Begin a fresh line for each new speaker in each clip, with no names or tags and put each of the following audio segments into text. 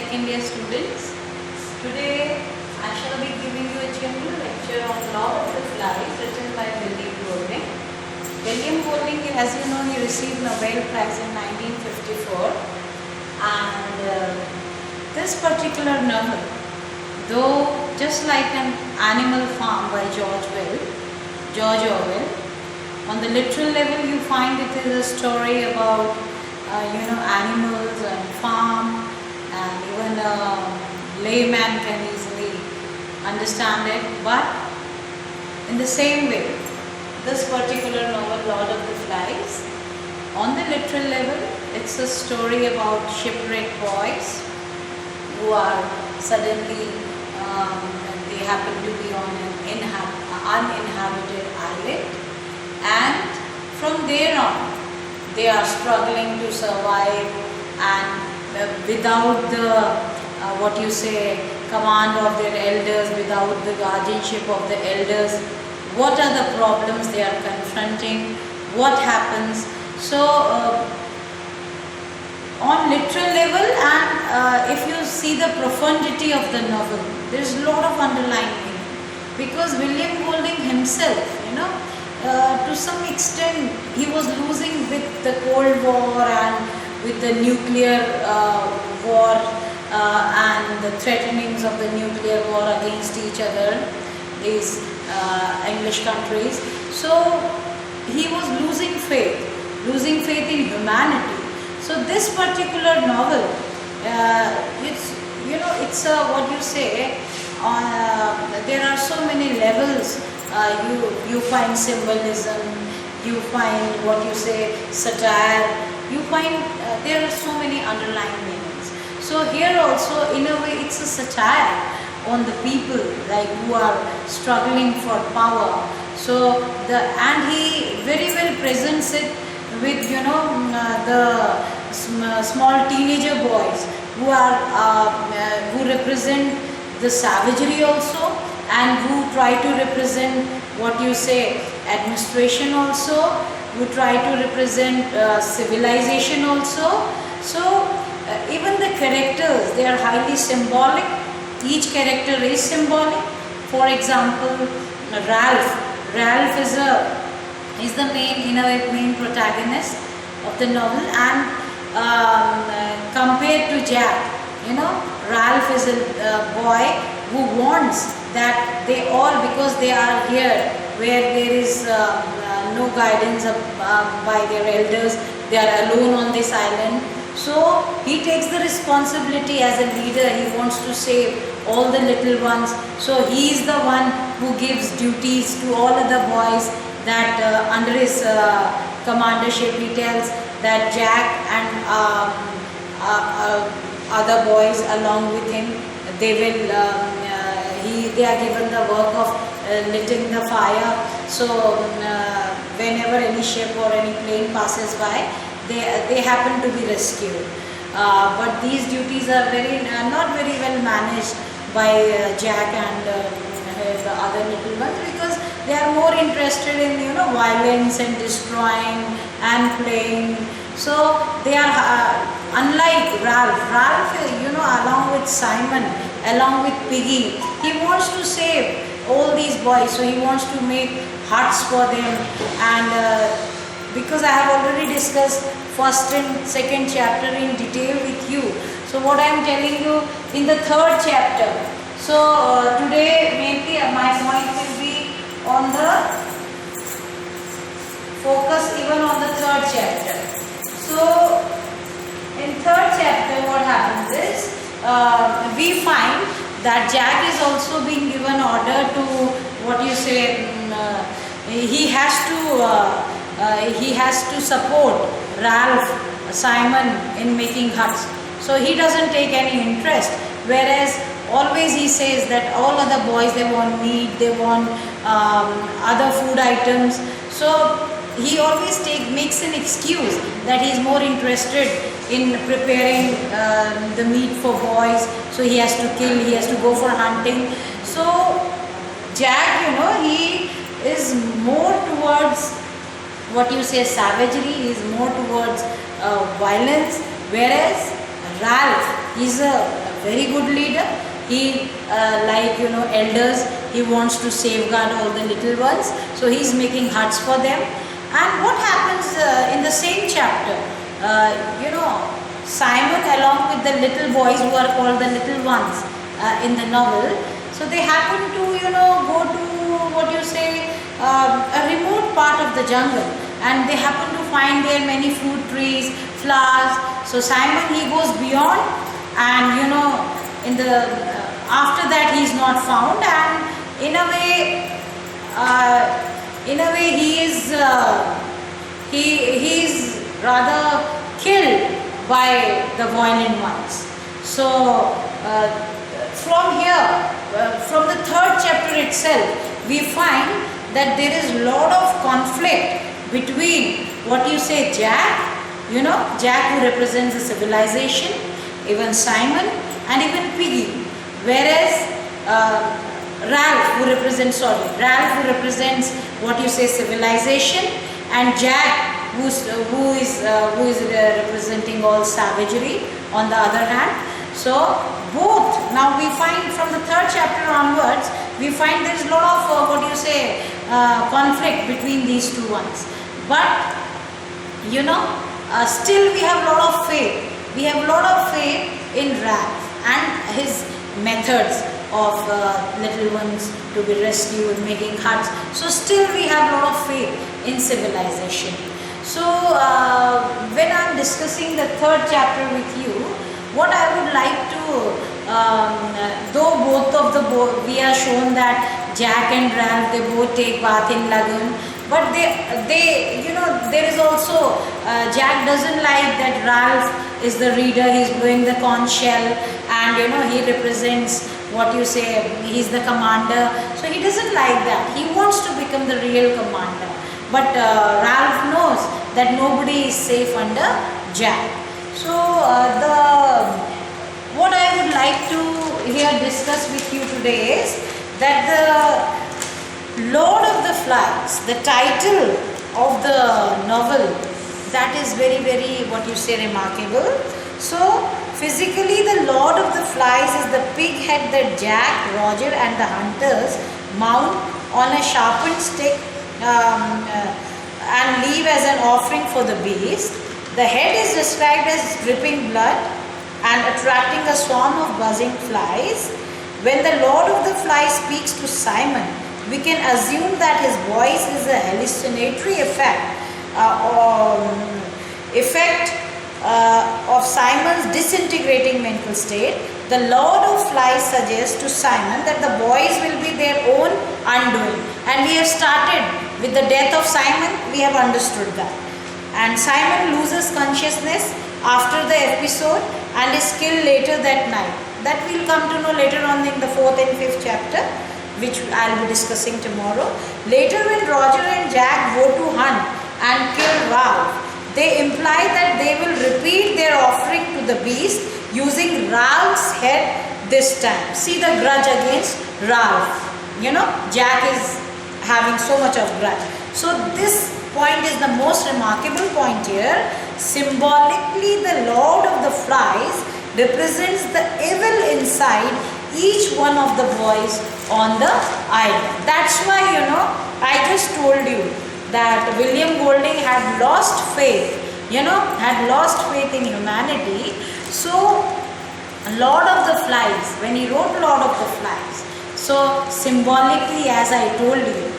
second year students. Today I shall be giving you a general lecture on Lord of the Flies written by William Golding. William Golding, as you know, he received Nobel Prize in 1954, and this particular novel, though just like an Animal Farm by George Orwell, on the literal level you find it is a story about animals and farm, and even a layman can easily understand it. But in the same way, this particular novel, Lord of the Flies, on the literal level, it's a story about shipwrecked boys who are suddenly they happen to be on an uninhabited island, and from there on they are struggling to survive, and without the command of their elders, without the guardianship of the elders, what are the problems they are confronting, what happens. So on literal level, and if you see the profundity of the novel, there is a lot of underlying meaning, because William Golding himself, to some extent he was losing with the Cold War and with the nuclear war and the threatenings of the nuclear war against each other, these English countries. So he was losing faith in humanity. So this particular novel, it's there are so many levels. You find symbolism, you find satire, you find there are so many underlying meanings. So here also, in a way, it's a satire on the people who are struggling for power. So and he very well presents it with the small teenager boys who represent the savagery also, and who try to represent administration also, who try to represent civilization also. So even the characters, they are highly symbolic. Each character is symbolic. For example, Ralph is the main protagonist of the novel, and compared to Jack, Ralph is a boy who wants that they all, because they are here where there is no guidance by their elders, they are alone on this island. So he takes the responsibility as a leader. He wants to save all the little ones. So he is the one who gives duties to all other boys, that under his commandership, he tells that Jack and other boys along with him, they are given the work of lighting the fire. So whenever any ship or any plane passes by, they happen to be rescued. But these duties are not very well managed by Jack and the other little ones, because they are more interested in violence and destroying and playing. So they are unlike Ralph. Along with Simon, along with Piggy, he wants to save all these boys. So he wants to make huts for them, and because I have already discussed first and second chapter in detail with you, so what I am telling you in the third chapter. So today mainly my point will be on the focus even on the third chapter. So in third chapter, what happens is we find that Jack is also being given order to he has to support Ralph, Simon in making huts. So he doesn't take any interest, whereas always he says that all other boys, they want meat, they want other food items. So he always makes an excuse that he is more interested in preparing the meat for boys. So he has to kill, he has to go for hunting. So Jack, he is more towards savagery, he is more towards violence, whereas Ralph is a very good leader. He like elders, he wants to safeguard all the little ones, so he's making huts for them. And what happens in the same chapter, Simon along with the little boys who are called the little ones in the novel, so they happen to go to a remote part of the jungle, and they happen to find there many fruit trees, flowers. So Simon, he goes beyond, and in the after that he is not found, and in a way he is rather killed by the violent ones. So from here, from the 3rd chapter itself, we find that there is a lot of conflict between Jack, Jack who represents the civilization, even Simon, and even Piggy, whereas Ralph who represents civilization, and Jack who is representing all savagery on the other hand. So both, now we find from the 3rd chapter onwards, we find there is a lot of conflict between these two ones. But still we have a lot of faith. We have a lot of faith in Ralph and his methods of little ones to be rescued, making huts. So still we have a lot of faith in civilization. So when I am discussing the 3rd chapter with you, what I would like to, though both of we are shown that Jack and Ralph, they both take bath in lagoon, but they there is also, Jack doesn't like that Ralph is the reader, he is blowing the conch shell, and he represents he's the commander, so he doesn't like that. He wants to become the real commander, but Ralph knows that nobody is safe under Jack. So what I would like to here discuss with you today is that the Lord of the Flies, the title of the novel, that is very, very remarkable. So physically the Lord of the Flies is the pig head that Jack, Roger and the hunters mount on a sharpened stick and leave as an offering for the beast. The head is described as dripping blood and attracting a swarm of buzzing flies. When the Lord of the Flies speaks to Simon, we can assume that his voice is a hallucinatory effect of Simon's disintegrating mental state. The Lord of Flies suggests to Simon that the boys will be their own undoing. And we have started with the death of Simon, we have understood that. And Simon loses consciousness after the episode and is killed later that night. That we will come to know later on in the 4th and 5th chapter, which I will be discussing tomorrow. Later when Roger and Jack go to hunt and kill Ralph, they imply that they will repeat their offering to the beast using Ralph's head this time. See the grudge against Ralph. Jack is having so much of grudge. So this point is the most remarkable point here. Symbolically, the Lord of the Flies represents the evil inside each one of the boys on the island. That's why, I just told you that William Golding had lost faith, in humanity. So, Lord of the Flies, when he wrote Lord of the Flies, so symbolically, as I told you,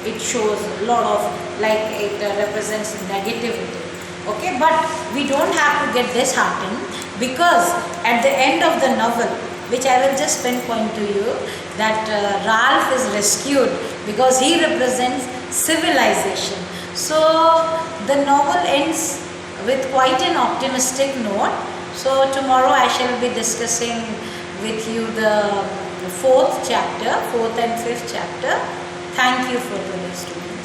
it shows a lot of, it represents negativity. Okay, but we don't have to get disheartened, because at the end of the novel, which I will just pinpoint to you, that Ralph is rescued because he represents civilization. So the novel ends with quite an optimistic note. So tomorrow I shall be discussing with you the 4th chapter, 4th and 5th chapter. Thank you for the listening.